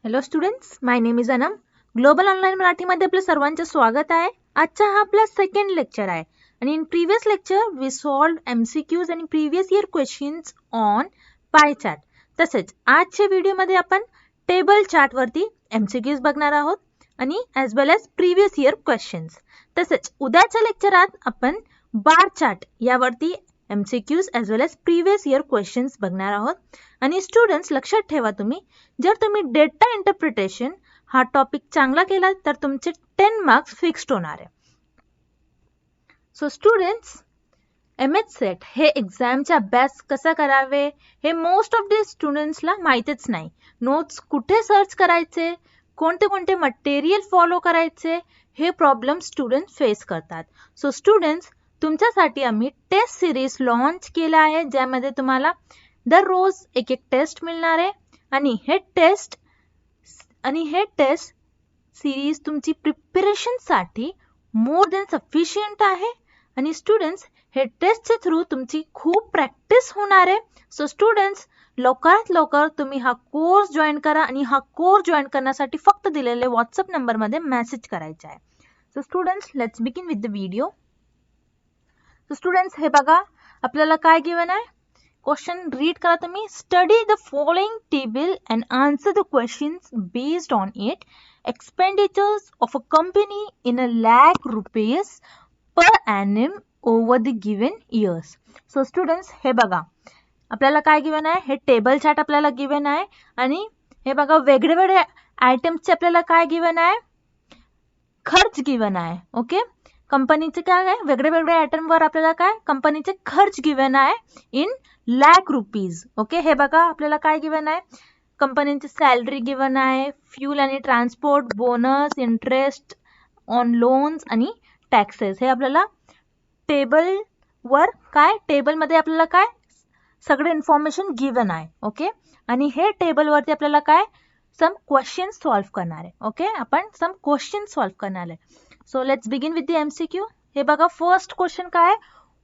Hello students, my name is Anam. Global online मराठीमध्ये आपलं सर्वांचं स्वागत आहे. आजचा हा आपला सेकंड लेक्चर आहे आणि in previous lecture we solved MCQs आणि previous year questions on pie chart. तसेच आजच्या व्हिडिओमध्ये आपण टेबल चार्ट वरती MCQs बघणार आहोत आणि ॲज वेल ॲज प्रिव्हियस इयर क्वेश्चन्स. तसेच उद्याच्या लेक्चरात आपण बार चार्ट यावरती MCQs ॲज वेल ॲज प्रिव्हियस इयर क्वेश्चन्स बघणार आहोत. आणि स्टुडंट्स लक्षात ठेवा, जर तुम्ही डेटा इंटरप्रिटेशन हा टॉपिक चांगला केला तर तुमचे 10 मार्क्स फिक्स्ड होणार आहे. सो स्टुडंट्स, MS सेट हे एक्झामचा अभ्यास कसा करावे हे मोस्ट ऑफ द स्टुडंट्सला माहीतच नाही. नोट्स कुठे सर्च करायचे, कोणते कोणते मटेरियल फॉलो करायचे हे प्रॉब्लेम स्टुडंट फेस करतात. सो स्टुडंट्स, तुमच्यासाठी आम्ही टेस्ट सिरीज लॉन्च केला आहे, ज्यामध्ये तुम्हाला दररोज एक एक टेस्ट मिळणार आहे आणि हे टेस्ट सिरीज तुमची प्रिपरेशनसाठी मोर दॅन सफिशियंट आहे. आणि स्टुडंट्स, हे टेस्टचे थ्रू तुमची खूप प्रॅक्टिस होणार आहे. सो स्टुडंट्स, लवकरात लवकर तुम्ही हा कोर्स जॉईन करा आणि हा कोर्स जॉईन करण्यासाठी फक्त दिलेले व्हॉट्सअप नंबरमध्ये मेसेज करायचा आहे. So students, let's begin with the video. So students, हे बघा आपल्याला काय गिवन आहे. क्वेश्चन रीड करा तुम्ही. Study the following table and answer the questions based on it. Expenditures of a company in a lakh rupees per annum over the given years. So students, हे बघा आपल्याला काय गिवन आहे. हे table chart आपल्याला given आहे आणि हे बघा वेगळे वेगळे आयटम्सचे आपल्याला काय गिवन आहे, खर्च गिवन आहे. ओके, कंपनीचे काय आहे, वेगळे वेगळे आयटमवर आपल्याला काय कंपनीचे खर्च गिवन आहे इन lakh rupees. ओके, हे बघा आपल्याला काय गिवन आहे, कंपनीची सॅलरी गिवन आहे, फ्यूल आणि transport, bonus, interest on loans आणि टॅक्सेस. हे आपल्याला टेबलवर काय टेबलमध्ये आपल्याला काय सगळे इन्फॉर्मेशन गिवन आहे. ओके, आणि हे टेबलवरती आपल्याला काय सम क्वेश्चन सॉल्व्ह करणार आहे. ओके, आपण सम क्वेश्चन सॉल्व्ह करणार आहे. So let's begin with the MCQ. हे बघा फर्स्ट क्वेश्चन काय,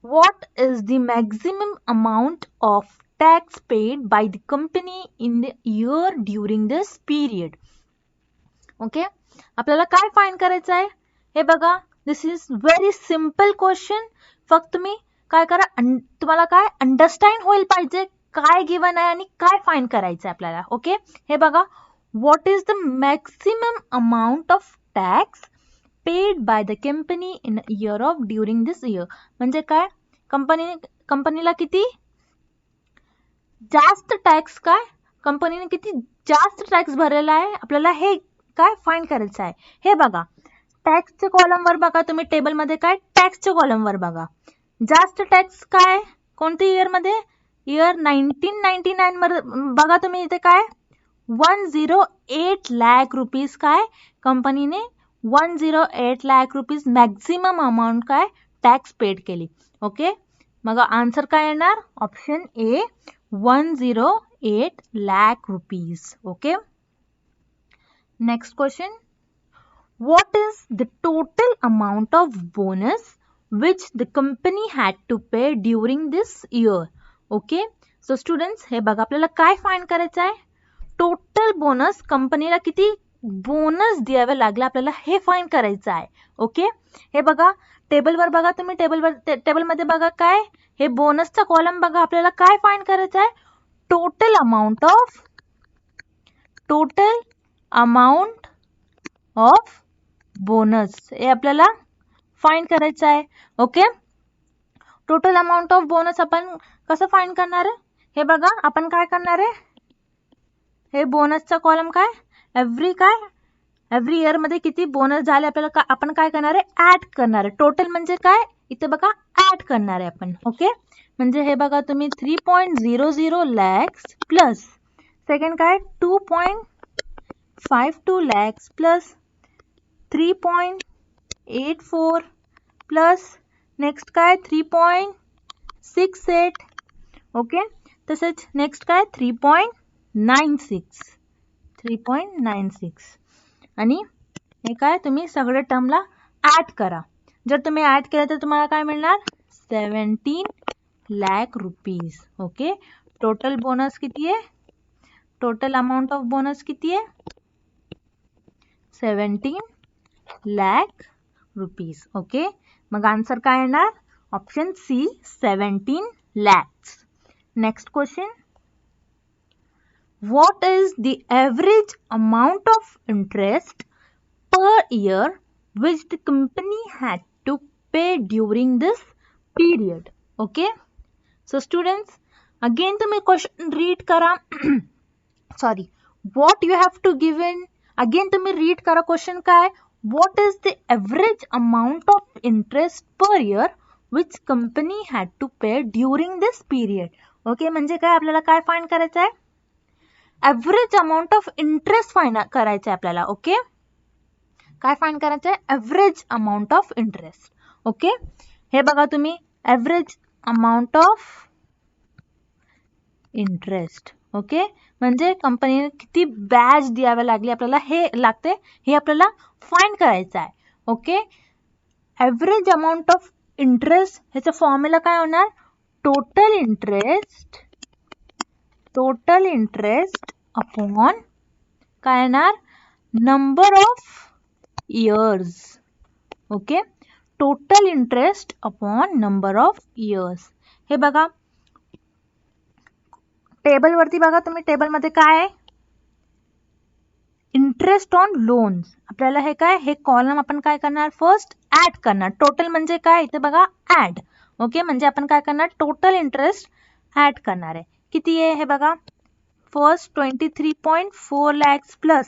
what is the maximum amount of tax paid by the company in the year during this period. Okay, आपल्याला काय फाइंड करायचं आहे. हे बघा, this is very simple question. फक्त तुम्ही काय करा, तुम्हाला काय अंडरस्टँड होईल पाहिजे काय गिवन आहे आणि काय फाइंड करायचं आहे आपल्याला. ओके, हे बघा, what is the maximum amount of tax paid by the company in year of during this year. म्हणजे काय, कंपनीला किती जास्त टॅक्स, काय कंपनीने किती जास्त टॅक्स भरलेला आहे, आपल्याला हे काय फाइंड करायचं आहे. हे बघा टॅक्सच्या कॉलमवर बघा तुम्ही, टेबलमध्ये काय टॅक्सच्या कॉलमवर बघा जास्त टॅक्स काय कोणत्या इयरमध्ये, इयर 1999 मध्ये बघा तुम्ही. इथे काय 108 lakh rupees काय कंपनीने 108 lakh rupees मॅक्झिमम अमाऊंट काय टॅक्स पेड केली. ओके, मग आन्सर काय येणार, option A 108 lakh rupees. Okay, next question, what is the total amount of bonus which the company had to pay during this year. Okay, so students, हे बघा आपल्याला काय find करायचं आहे, टोटल बोनस कंपनीला किती बोनस द्यावे लागले आपल्याला हे फाइंड करायचं आहे. ओके, हे बघा टेबलवर बघा तुम्ही, टेबलमध्ये बघा काय हे बोनसचा कॉलम बघा, आपल्याला काय फाइंड करायचं आहे, टोटल अमाउंट ऑफ बोनस हे आपल्याला फाइंड करायचं आहे. Okay, total amount of bonus आपण कसं फाइंड करणार आहे. हे बघा आपण काय करणार आहे, हे बोनसचा कॉलम काय एव्हरी इयर मध्ये किती बोनस झाले आपल्याला आपण काय करणार आहे, ऍड करणार आहे. टोटल म्हणजे काय, इथे बघा ऍड करणार आहे आपण. ओके, म्हणजे हे बघा तुम्ही 3.00 lakhs प्लस सेकंड काय 2.52 lakhs प्लस 3.84 प्लस नेक्स्ट काय 3.68. ओके, तसेच नेक्स्ट काय 3.96 आणि हे काय तुम्ही सगळे टर्मला ऍड करा. जर तुम्ही ऍड केलं तर तुम्हाला काय मिळणार, 17 lakh rupees. Okay, total bonus किती आहे, टोटल अमाउंट ऑफ बोनस किती आहे, 17 lakh rupees. ओके, मग आन्सर काय येणार? Option C 17 lakhs. Next question. What is the average amount of interest per year which the company had to pay during this period? Okay. So students, again तुम्ही question read करा. Sorry, what you have to give in. Again तुम्ही read करा question काय? What is the average amount of interest per year which company had to pay during this period? Okay, म्हणजे काय आपल्याला काय find करायचं आहे? Average amount of interest find करायचं आहे आपल्याला. ओके, काय फाइंड करायचं आहे? Average amount of interest. Okay, हे बघा तुम्ही, average amount of interest. Okay, म्हणजे कंपनीने किती व्याज द्यावे लागले आपल्याला हे लागते, हे आपल्याला फाइंड करायचं आहे. Okay, average amount of interest ह्याचा फॉर्म्युला काय होणार? टोटल इंटरेस्ट अपॉन काय येणार? Number of years. Okay, total interest upon number of years. हे बघा टेबल वरती बघा तुम्ही, टेबल मध्ये काय आहे? Interest on loans. आपल्याला हे काय, हे कॉलम आपण काय करणार? फर्स्ट ऍड करणार. टोटल म्हणजे काय? इथे बघा ऍड. ओके, म्हणजे आपण काय करणार? टोटल इंटरेस्ट ऍड करणार आहे. किती आहे हे बघा? फर्स्ट 23.4 lakhs प्लस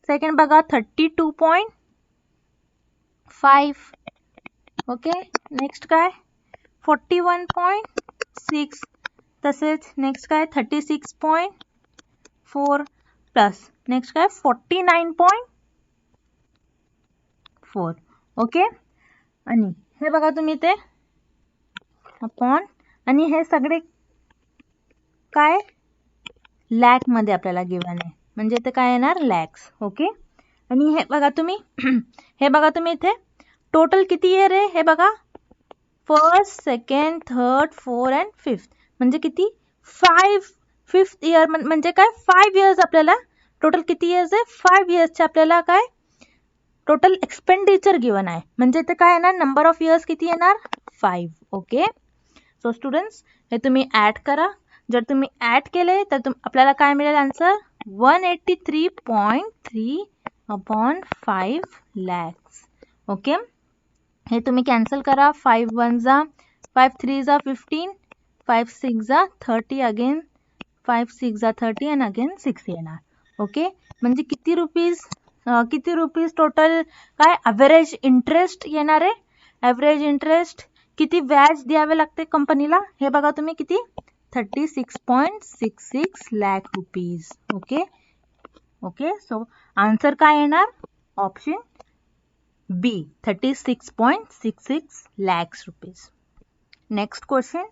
सेकंड बघा 32.5. ओके, नेक्स्ट काय? 41.6. तसेच नेक्स्ट काय? 36.4 प्लस नेक्स्ट काय? 49.4. ओके, आणि हे बघा तुम्ही ते अपॉन, आणि हे सगळे काय? लॅक मध्ये आपल्याला गिवन आहे, म्हणजे ते काय येणार? लॅक्स. ओके, आणि हे बघा तुम्ही हे बघा तुम्ही इथे टोटल किती इयर आहे हे बघा? First, second, third, fourth and fifth, म्हणजे किती? 5. फिफ्थ इयर म्हणजे काय? 5 इयर्स. आपल्याला टोटल किती इयर्स आहे? 5 इयर्सचे आपल्याला काय टोटल एक्सपेंडिचर गिवन आहे, म्हणजे ते काय येणार? नंबर ऑफ इयर्स किती येणार? 5. ओके, सो स्टुडंट्स हे तुम्ही ऍड करा. जर तुम्ही ऍड केले तर आपल्याला काय मिळेल आन्सर? 183.3 upon 5 lakhs. ओके, हे तुम्ही कॅन्सल करा. 5 1 जा 5 3 जा 15, 5 6 जा 30, अगेन 5 6 जा 30 आणि अगेन 6 येणार. ओके, म्हणजे किती रुपीज टोटल काय ॲव्हरेज इंटरेस्ट येणार आहे? ॲव्हरेज इंटरेस्ट किती व्याज द्यावे लागते कंपनीला हे बघा तुम्ही, किती? 36.66 lakh rupees. Okay, so answer काय येणार? Option B 36.66 lakhs rupees. Next question.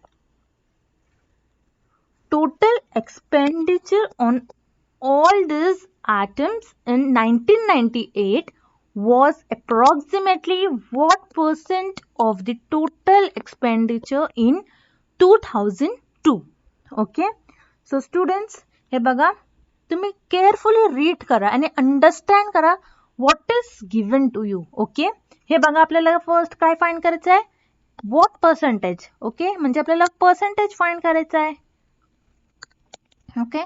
Total expenditure on all these items in 1998 was approximately what percent of the total expenditure in 2002? Okay, so students हे बघा तुम्ही केअरफुली रीड करा आणि understand करा what is given to you. Okay, हे बघा आपल्याला first काय फाइंड करायचं आहे? What percentage. ओके, म्हणजे आपल्याला पर्सेंटेज फाइंड करायचं आहे. ओके,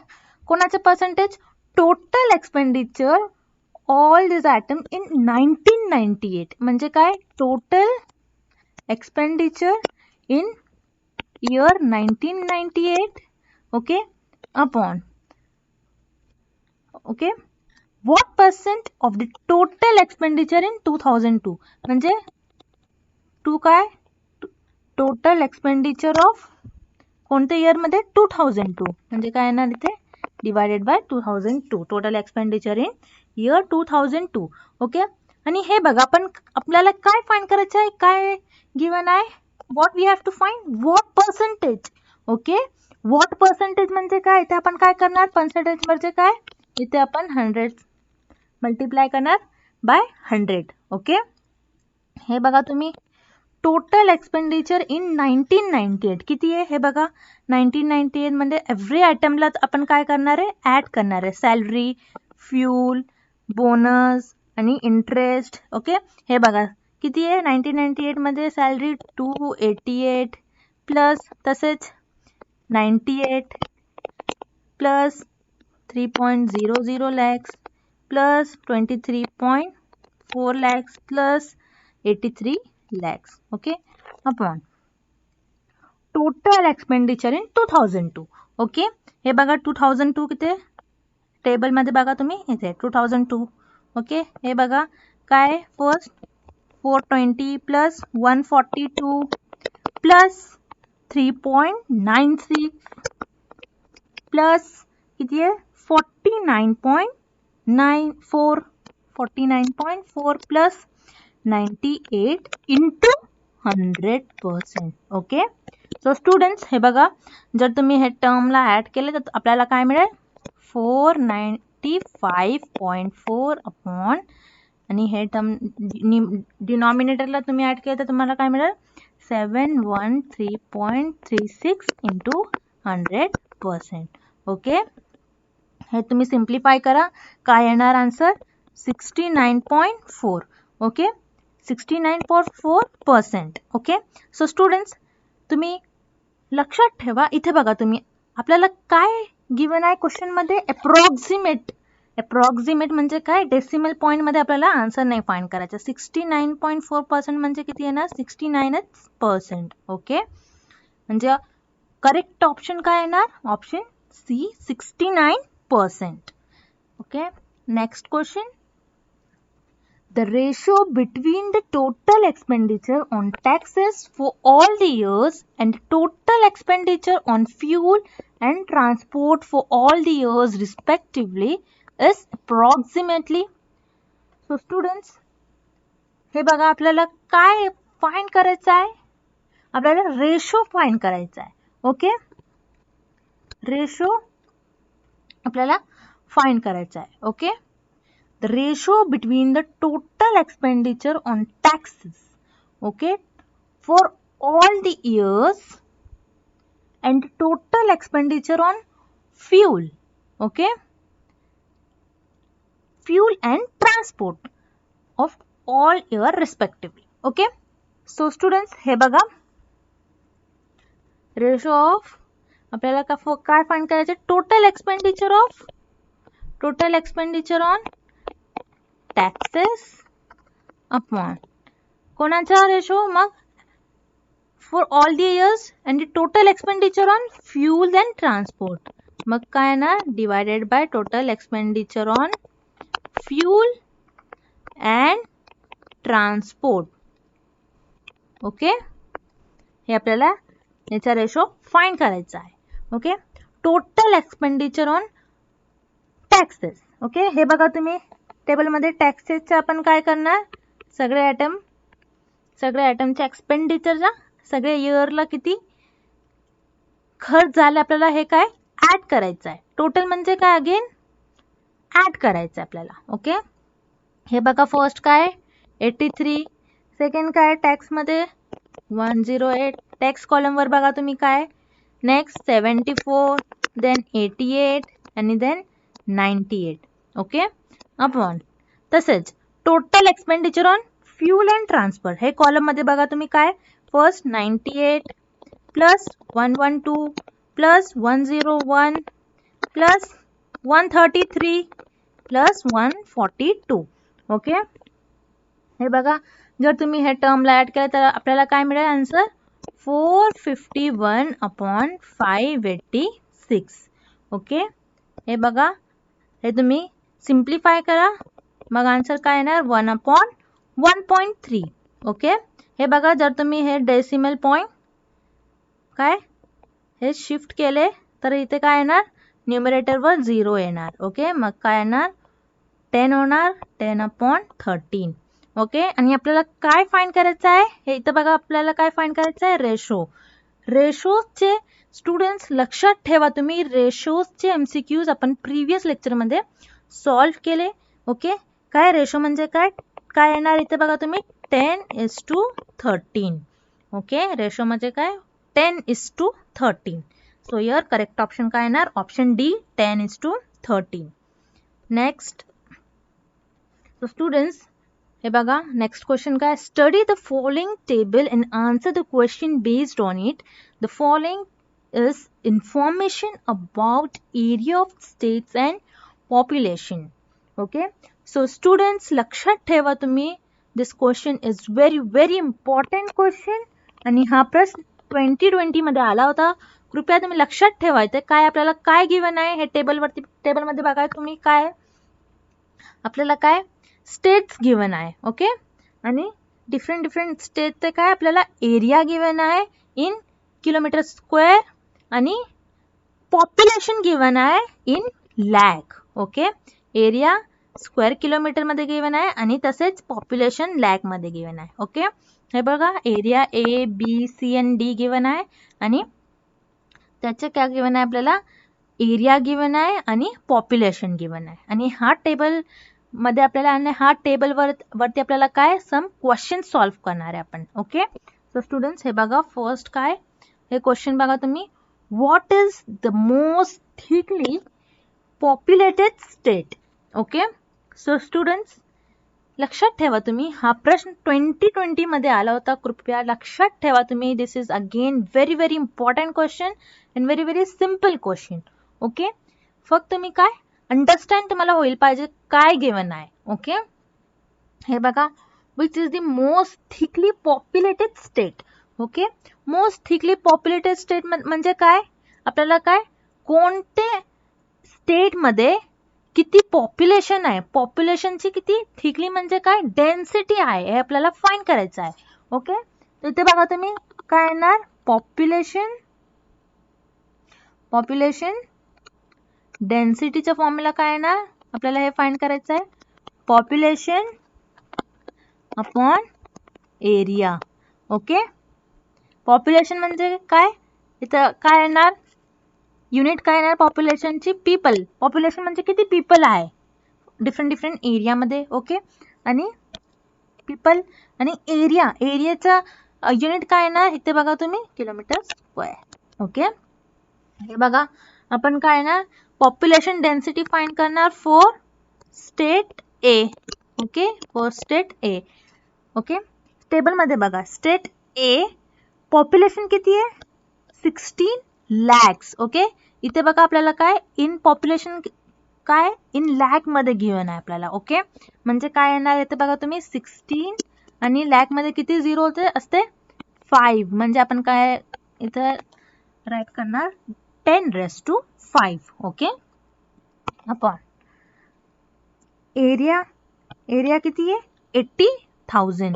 कोणाचे percentage? Total expenditure all this item in 1998, म्हणजे काय? Total expenditure in year 1998. Okay, upon okay what percent of the total expenditure in 2002, म्हणजे टू काय? टोटल एक्सपेंडिचर ऑफ कोणत्या इयर मध्ये? 2002, म्हणजे काय येणार इथे? Divided by 2002. Total expenditure in year 2002. Okay, आणि हे बघा आपण आपल्याला काय फाइंड करायचं आहे? काय गिवन आहे? What we have to find? What percentage. Okay, what percentage म्हणजे काय? इथे आपण काय करणार? पर्सेंटेज म्हणजे काय? इथे आपण 100 मल्टिप्लाय करणार बाय 100. ओके, हे बघा तुम्ही टोटल एक्सपेंडिचर इन 1998 किती आहे हे बघा. 1998 मध्ये एव्हरी आयटमला आपण काय करणार आहे? ऍड करणार आहे. सॅलरी, फ्यूल, बोनस आणि इंटरेस्ट. ओके, हे बघा किती आहे 1998 मध्ये सॅलरी 288 प्लस तसेच 98 plus 3.00 lakhs plus 23.4 lakhs plus 83 lakhs. Okay, upon total expenditure in 2002. Okay, हे बघा 2002 किती टेबल मध्ये बघा तुम्ही इथे 2002. ओके, हे बघा काय फर्स्ट 420 प्लस 142 प्लस 3.96 प्लस किती आहे 49.4 plus 98 into 100%. Okay, so students हे बघा जर तुम्ही हे टर्मला ऍड केले तर आपल्याला काय मिळेल 495.4 अपॉन आणि हे टर्म डिनॉमिनेटरला तुम्ही ऍड केलं तर तुम्हाला काय मिळेल 713.36 इंटू 100%. ओके, हे तुम्ही सिम्प्लिफाय करा काय येणार answer 69.4. Okay, 69.4%. Okay, so students तुम्ही लक्षात ठेवा इथे बघा तुम्ही आपल्याला काय गिवन आहे क्वेश्चन मध्ये अप्रॉक्सिमेट म्हणजे काय डेसिमल पॉइंट मध्ये आपल्याला आन्सर नाही फाइंड करायचा. 69.4% म्हणजे किती येणार 69%. ओके, म्हणजे करेक्ट ऑप्शन काय येणार option C 69%. Okay, next question. The ratio between the total expenditure on taxes for all the years and total expenditure on fuel and transport for all the years respectively is approximately. So students, हे बघा आपल्याला काय find करायचं आहे आपल्याला ratio find करायचा आहे. Okay, ratio आपल्याला फाइंड करायचा आहे. Okay, the ratio between the total expenditure on taxes, okay, for all the years and total expenditure on fuel, okay, fuel and transport of all year respectively. Okay, so students हे बघा ratio of आपल्याला काय find करायचे total expenditure on taxes upon कोणाचा ratio मग for all the years and total expenditure on fuel and transport मग काय ना divided by total expenditure on fuel and transport. Okay, हे आपल्याला याचा रेशो फाइंड करायचा आहे. Okay, total expenditure on taxes. Okay, हे बघा तुम्ही टेबलमध्ये टॅक्सेसचे आपण काय करणार सगळे आयटमच्या एक्सपेंडिचरचा सगळे इयरला किती खर्च झाले आपल्याला हे काय ऍड करायचं आहे. टोटल म्हणजे काय अगेन ऍड करायचं आहे आपल्याला. ओके, हे बघा फर्स्ट काय 83 सेकंड काय टॅक्स मध्ये 108 टॅक्स कॉलम वर बघा तुम्ही काय नेक्स्ट 74 देन 88 आणि देन 98. ओके, अपॉन तसेच total expenditure on fuel and transport हे कॉलम मध्ये बघा तुम्ही काय first 98 plus 112 plus 101 plus 133 plus 142. Okay, हे बघा जर तुम्ही हे टर्मला ऍड केलं तर आपल्याला काय मिळेल आन्सर 451 अपॉन 586. ओके, हे बघा हे तुम्ही सिम्प्लिफाय करा मग आन्सर काय येणार 1 अपॉन 1.3. ओके, हे बघा जर तुम्ही हे डेसिमल पॉइंट काय हे शिफ्ट केले तर इथे काय येणार न्यूमरेटर वर 0 येणार. ओके, मग काय येणार 10 होणार 10 अपॉन 13. ओके, आणि आपल्याला काय फाइंड करायचं आहे हे इथं बघा आपल्याला काय फाइंड करायचं आहे रेशोचे स्टुडंट्स लक्षात ठेवा तुम्ही रेशोचे एमसीक्यूज आपण प्रिव्हियस लेक्चर मध्ये सॉल्व केले. ओके, काय रेशो म्हणजे काय येणार इथे बघा तुम्ही 10:13. ओके, रेशो म्हणजे काय 10:13. सो हियर करेक्ट ऑप्शन काय येणार option D 10:13. Next so students, हे बघा नेक्स्ट क्वेश्चन काय, study the following table and answer the question based on it. The following is information about area of states and population. Okay, so students लक्षात ठेवा तुम्ही, this question is very very important question आणि हा प्रश्न 2020 मध्ये आला होता. कृपया तुम्ही लक्षात ठेवा इथे काय आपल्याला काय गिवन आहे. हे टेबलमध्ये बघा तुम्ही काय आपल्याला काय स्टेट्स गिवन आहे. ओके, आणि डिफरंट स्टेटचे काय आपल्याला एरिया गिवन आहे इन किलोमीटर स्क्वेअर आणि पॉप्युलेशन गिवन आहे in lakh. Okay, area square kilometre मध्ये गिवन आहे आणि तसेच पॉप्युलेशन लॅक मध्ये गिवन आहे. ओके, हे बघा area A B C and D given आहे आणि त्याचे काय गिवन आहे आपल्याला एरिया गिवन आहे आणि पॉप्युलेशन गिवन आहे. आणि हा टेबल मध्ये आपल्याला आणि हा टेबल वरती आपल्याला काय सम क्वेश्चन सॉल्व्ह करणार आहे आपण. ओके, सो स्टुडंट्स हे बघा फर्स्ट काय हे क्वेश्चन बघा तुम्ही, what is the most thickly populated state. Okay, so students लक्षात ठेवा तुम्ही, हा प्रश्न 2020 मध्ये आला होता. कृपया लक्षात ठेवा तुम्ही, this is again very very important question and very very simple question. Okay, फक्त मी काय अंडरस्टँड तुम्हाला होईल पाहिजे काय गिवन आहे. ओके, हे बघा which is the most thickly populated state. Okay, most thickly populated state म्हणजे काय आपल्याला काय कोणते स्टेट मध्ये किती पॉप्युलेशन आहे, पॉप्युलेशनची किती थिकली म्हणजे काय डेन्सिटी आहे हे आपल्याला फाइंड करायचं आहे. ओके, तर इथे बघा तुम्ही काय येणार पॉप्युलेशन डेन्सिटीचा फॉर्म्युला काय येणार आपल्याला हे फाइंड करायचं आहे population upon area. Okay, population म्हणजे काय इथं काय येणार युनिट काय येणार पॉप्युलेशनची पीपल. पॉप्युलेशन म्हणजे किती पीपल आहे डिफरंट एरियामध्ये. ओके, आणि पीपल आणि एरियाचा युनिट काय येणार इथे बघा तुम्ही किलोमीटर स्क्वेअर. ओके, हे बघा आपण काय येणार पॉप्युलेशन डेन्सिटी फाइंड करणार for state A. Okay, for state A. Okay, table मध्ये बघा स्टेट ए पॉप्युलेशन किती आहे 16 लॅक्स. ओके, इथे बघा आपल्याला काय इन पॉप्युलेशन काय इन लॅक मध्ये गिवन आहे आपल्याला. ओके, म्हणजे काय येणार इथे बघा तुम्ही 16 आणि लॅक मध्ये किती झिरो होते असते 5, म्हणजे आपण काय इथे राईट करणार 10⁵. ओके, अपॉन एरिया किती आहे 80,000.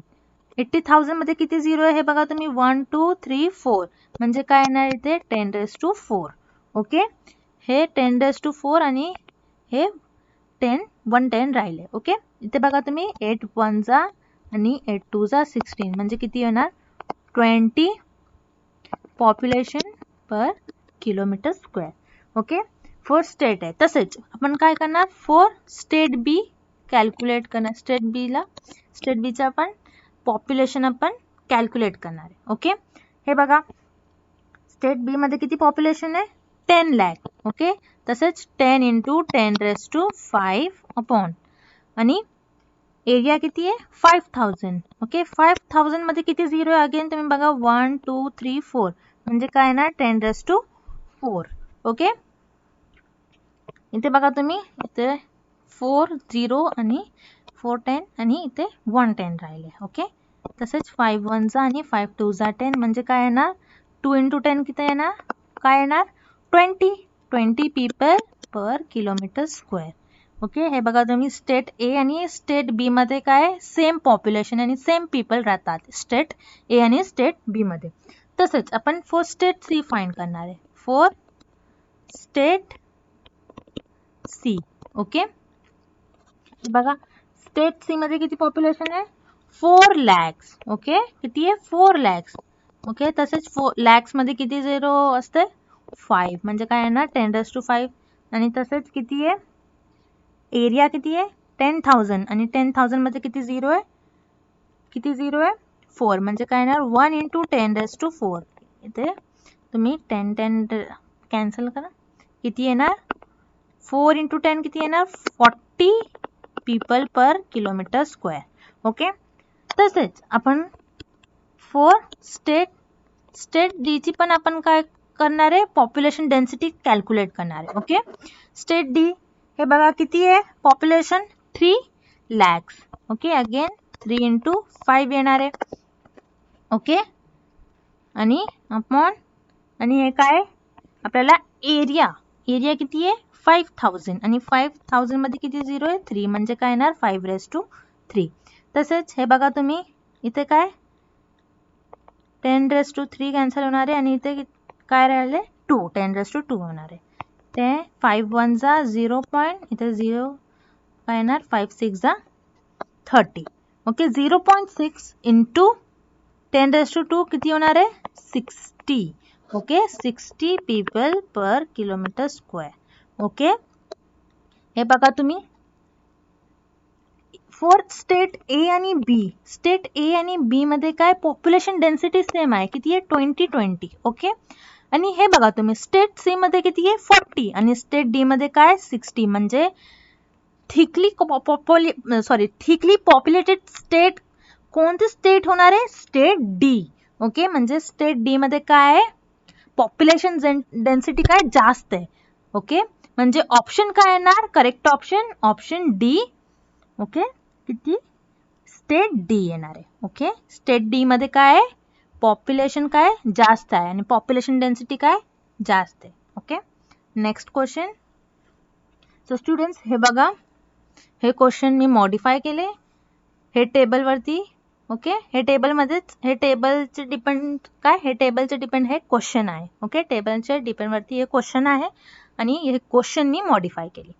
80,000 मध्ये किती झिरो आहे हे बघा तुम्ही 1 2 3 4, म्हणजे काय येणार इथे 10⁴. ओके, हे 10⁴ आणि हे 110 राहिले. ओके, इथे बघा तुम्ही 8 1 जा आणि 8 2 जा 16, म्हणजे किती येणार 20 population per kilometre square. Okay, for state आहे. तसेच आपण काय करणार फॉर स्टेट बी कॅल्क्युलेट करणार. स्टेट बीचा आपण पॉप्युलेशन आपण कॅल्क्युलेट करणार आहे. ओके, हे बघा स्टेट बी मध्ये किती पॉप्युलेशन आहे 10 लॅक. ओके, तसेच 10 × 10⁵ अपॉन आणि एरिया किती आहे 5,000. ओके, 5,000 मध्ये किती झिरो आहे अगेन तुम्ही बघा 1 2 3 4, म्हणजे काय येणार 10⁴. ओके, इथे बघा तुम्ही इथे 4 0 आणि 4 10 आणि इथे 1 10 राहिले. ओके, तसेच 5 1 जा आणि 5 2 जा 10, म्हणजे काय येणार 2 × 10 किती येणार काय येणार 20 पीपल पर किलोमीटर स्क्वेअर. ओके, हे बघा तुम्ही स्टेट ए आणि स्टेट बी मध्ये काय सेम पॉप्युलेशन आणि सेम पीपल राहतात स्टेट ए आणि स्टेट बी मध्ये. तसेच आपण फॉर स्टेट सी फाइंड करणार आहे फॉर स्टेट सी. ओके, बघा स्टेट सी मध्ये किती पॉप्युलेशन आहे 4 लॅक्स. ओके, किती आहे 4 लॅक्स. ओके, तसेच 4 लॅक्स मध्ये किती झिरो असते 5, म्हणजे काय येणार 10⁵. आणि तसेच किती आहे एरिया किती आहे 10,000 आणि 10,000 मध्ये किती झिरो आहे 4, म्हणजे काय येणार 1 × 10⁴. इथे तुम्ही 10 10 कॅन्सल करा किती येणार 4 × 10 किती येणार 40 पीपल पर किलोमीटर स्क्वेअर. ओके, तसेच आपण फॉर स्टेट डी ची पण आपण काय करणार आहे, पॉप्युलेशन डेन्सिटी कॅल्क्युलेट करणार आहे. ओके, स्टेट डी हे बघा किती आहे population, 3 lakhs. Okay, again 3 into 5 येणार आहे. ओके, आणि अपॉन, आणि हे काय आपल्याला एरिया किती आहे 5000, आणि 5000 मध्ये किती झिरो आहे 3, म्हणजे काय येणार 5^3. तसेच हे बघा तुम्ही इथे काय 10^3 कॅन्सल होणार आहे, आणि इथे काय राहिले 2, 10^2 होणार आहे. ते 5 1 जा 0 पॉइंट, इथे 0 काय येणार 5 6 जा 30. ओके, 0.6 इंटू 10^2 किती होणार आहे 60. ओके, 60 पीपल पर किलोमीटर स्क्वेअर. ओके, हे बघा तुम्ही फोर्थ स्टेट ए आणि बी, स्टेट ए आणि बी मध्ये काय पॉप्युलेशन डेन्सिटी सेम आहे, किती आहे 20-20. ओके, आणि हे बघा तुम्ही स्टेट सी मध्ये किती आहे 40, आणि स्टेट डी मध्ये काय 60, म्हणजे थिकली पॉप्युलेटेड स्टेट कोणते स्टेट होणार आहे, स्टेट डी. ओके, म्हणजे स्टेट डी मध्ये काय आहे पॉप्युलेशन डेन्सिटी काय जास्त आहे. ओके, म्हणजे ऑप्शन काय येणार करेक्ट ऑप्शन डी. ओके, किती स्टेट डी येणार आहे. ओके, स्टेट डी मध्ये काय आहे पॉप्युलेशन काय जास्त आहे, आणि पॉप्युलेशन डेन्सिटी काय जास्त आहे. Okay, next question. So students हे बघा, हे क्वेश्चन मी मॉडिफाय केले हे टेबल वरती. ओके, हे टेबलमध्येच, हे टेबलचे डिपेंड काय, हे टेबलचे डिपेंड हे क्वेश्चन आहे. ओके, टेबलचे डिपेंड वरती हे क्वेश्चन आहे, आणि हे क्वेश्चन मी मॉडिफाय केले.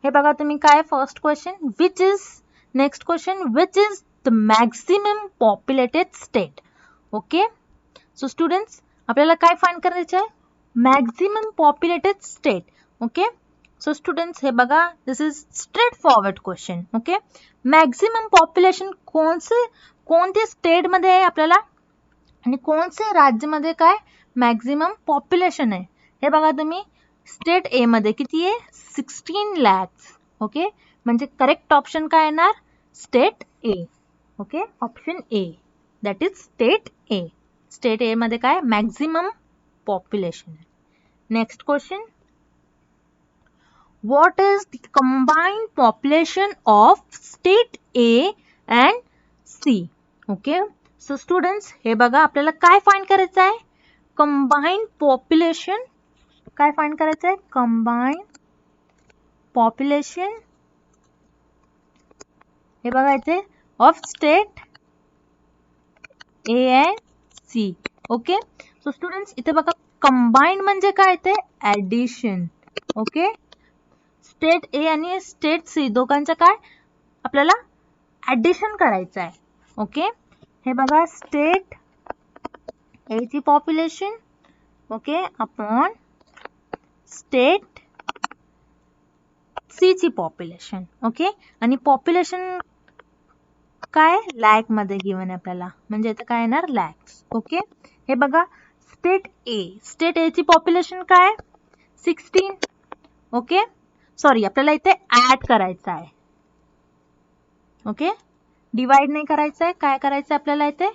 हे बघा तुम्ही काय first question, next question which is the maximum populated state. Okay, so students आपल्याला काय फाइंड करायचं आहे maximum populated state. Okay, so students हे बघा this is straight forward question. Okay, maximum population कोणते स्टेट मध्ये आहे आपल्याला, आणि कोणते राज्यामध्ये काय मॅक्सिमम पॉप्युलेशन आहे. हे बघा तुम्ही स्टेट ए मध्ये किती आहे 16 lakhs. ओके, म्हणजे करेक्ट ऑप्शन काय येणार state A. Okay, option A that is state A. State A मध्ये काय मॅक्सिमम पॉप्युलेशन आहे. Next question, what is the combined population of state A and C. Okay, so students हे बघा आपल्याला काय फाइंड करायचं आहे कंबाइंड पॉप्युलेशन. काय फाइंड करायचं आहे कंबाइंड पॉप्युलेशन. हे बघायचे of state A and C. Okay, so students इथे बघा कंबाइंड म्हणजे काय ते ऍडिशन. ओके, स्टेट ए आणि स्टेट सी दोघांचं काय आपल्याला ऍडिशन करायचं आहे. ओके, हे बघा स्टेट ए ची population okay upon state C ची पॉप्युलेशन. ओके, आणि पॉप्युलेशन काय लॅक मध्ये गिवन आहे आपल्याला, म्हणजे इथे काय येणार लॅक्स. ओके, हे बघा स्टेट ए ची पॉप्युलेशन काय 16. ओके, सॉरी आपल्याला इथे ऍड करायचं आहे. ओके, डिवाइड नाही करायचं आहे, काय करायचं आपल्याला इथे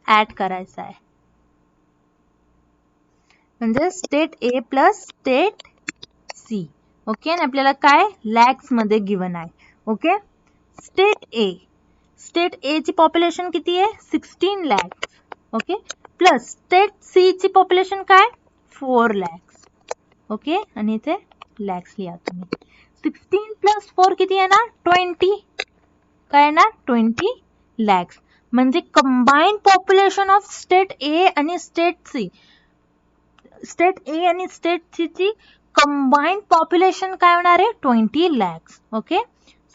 ऍड करायचं आहे, म्हणजे state A plus state C. Okay, आणि आपल्याला काय लॅक्स मध्ये गिवन आहे. ओके, स्टेट ए ची पॉप्युलेशन किती आहे 16 lakhs. Okay, plus state C ची पॉप्युलेशन काय 4 lakhs. ओके, आणि इथे लॅक्स लिहा तुम्ही. 16 प्लस 4 किती येणार 20. काय येणार 20 lakhs. म्हणजे कंबाइंड पॉप्युलेशन ऑफ स्टेट ए आणि स्टेट सी, स्टेट ए आणि स्टेट सी ची कंबाइंड पॉप्युलेशन काय होणार आहे 20 lakhs. Okay,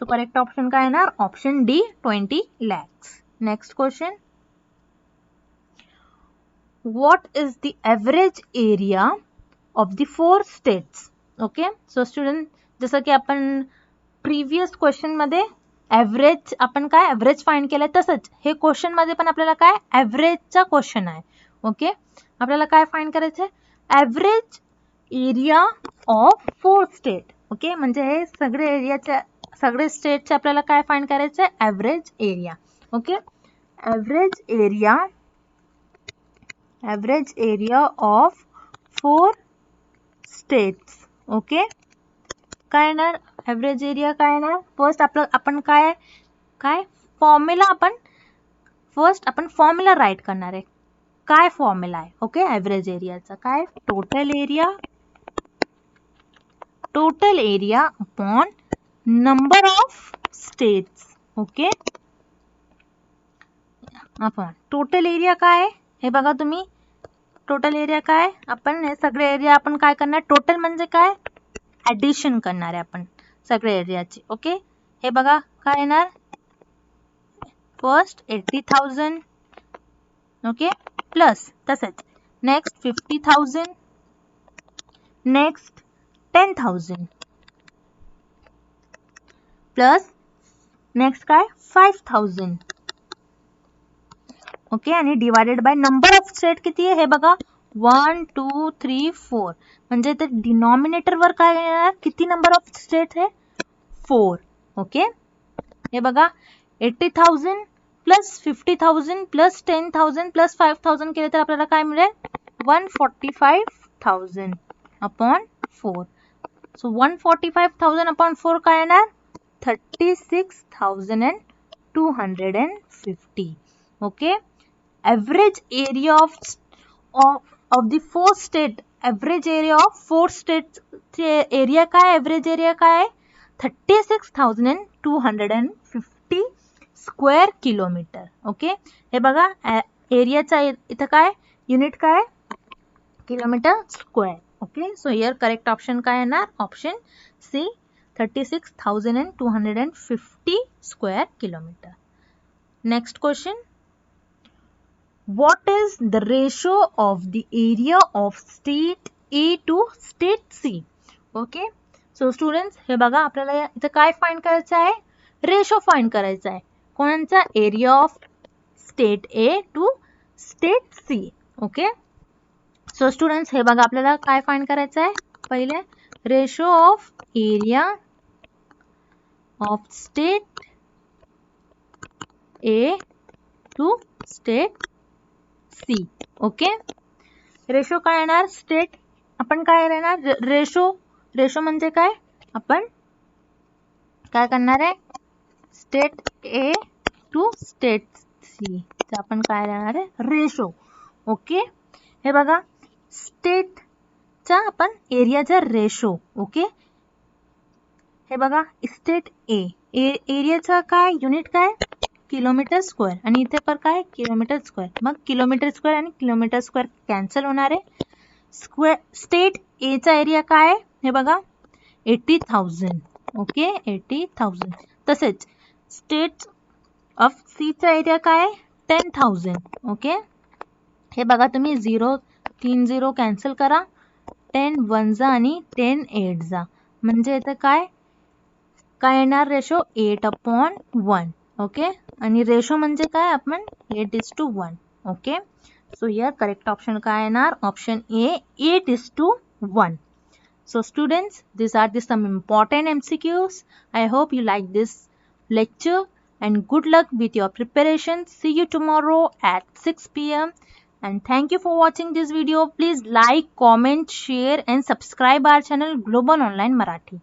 so correct option काय येणार option D 20 lakhs. Next question, what is the average area of the 4 states. Okay, so student जसं की आपण प्रिव्हियस क्वेश्चन मध्ये ऍव्हरेज आपण काय ऍव्हरेज फाइंड केलंय, तसंच हे क्वेश्चन मध्ये पण आपल्याला काय ऍव्हरेजचा क्वेश्चन आहे. ओके, आपल्याला काय फाइंड करायचं आहे average area of 4 state. Okay, म्हणजे हे सगळे एरियाचे सगळे स्टेटचे आपल्याला काय फाइंड करायचं आहे, average area. Okay, average area of 4 states. Okay, काय येणार ॲव्हरेज एरिया, काय येणार फर्स्ट आपण काय फॉर्म्युला, आपण फॉर्म्युला राईट करणार आहे. काय फॉर्म्युला आहे, ओके, ॲव्हरेज एरियाचा काय, total area upon number of states. Okay, आपण टोटल एरिया काय आहे हे बघा तुम्ही, टोटल एरिया काय, आपण हे सगळे एरिया आपण काय करणार, टोटल म्हणजे काय, ऍडिशन करणार आहे आपण सगळे एरियाची. ओके, हे बघा काय येणार, फर्स्ट 80,000, ओके, प्लस तसंच नेक्स्ट 50,000, नेक्स्ट 10,000, प्लस नेक्स्ट काय 5,000. ओके, आणि divided by number of state किती आहे हे बघा, 1 2 3 4, म्हणजे ते डिनॉमिनेटर वर काय येणार, किती नंबर ऑफ स्टेट आहे, 4. ओके, हे बघा 80,000 प्लस 50,000 प्लस 10,000 प्लस 5,000 केले तर आपल्याला काय मिळेल, 145,000 अपॉन 4. सो 145,000 अपॉन 4 काय येणार, 36,250. Okay, average area of the 4 state, average area of 4 states चे एरिया काय, average area काय, 36,250 स्क्वेअर किलोमीटर. ओके, हे बघा एरियाचा इथं काय युनिट काय, kilometre square. Okay, so here correct option काय येणार, option C, 36,250 square kilometre. Next question, what is the ratio of the area of state A to state C? Okay, so students हे बघा आपल्याला इथं काय फाइंड करायचं आहे, रेशो फाइंड करायचा आहे, कोणाचा, area of state A to state C. Okay, so students हे बघा आपल्याला काय फाइंड करायचं आहे, पहिले ratio of area of state A to state C. Okay, ratio काय येणार, स्टेट आपण काय येणार, रेशो म्हणजे काय, आपण काय करणार आहे, state A to state C चा आपण काय येणार आहे, रेशो. ओके, हे बघा स्टेटचा आपण एरियाचा रेशो. ओके, हे बघा स्टेट A एरियाचा काय युनिट काय, किलोमीटर स्क्वेअर, आणि इथे पर काय किलोमीटर स्क्वेअर, मग किलोमीटर स्क्वेअर आणि किलोमीटर स्क्वेअर कॅन्सल होणार आहे. स्टेट ए चा एरिया काय हे बघा 80,000. ओके, 80,000. तसेच स्टेट ऑफ सी चा एरिया काय 10,000. ओके, हे बघा तुम्ही 3 0 कॅन्सल करा, 10 1 जा आणि 10 8 जा, म्हणजे इथे काय येणार, रेशो 8/1. ओके, आणि रेशो म्हणजे काय, आपण 8:1. Okay, so here correct option काय येणार, option A, 8:1. So students, these are some important MCQs. I hope you like this lecture and good luck with your preparation. See you tomorrow at 6 p.m. and thank you for watching this video. Please like, comment, share and subscribe our channel Global Online Marathi.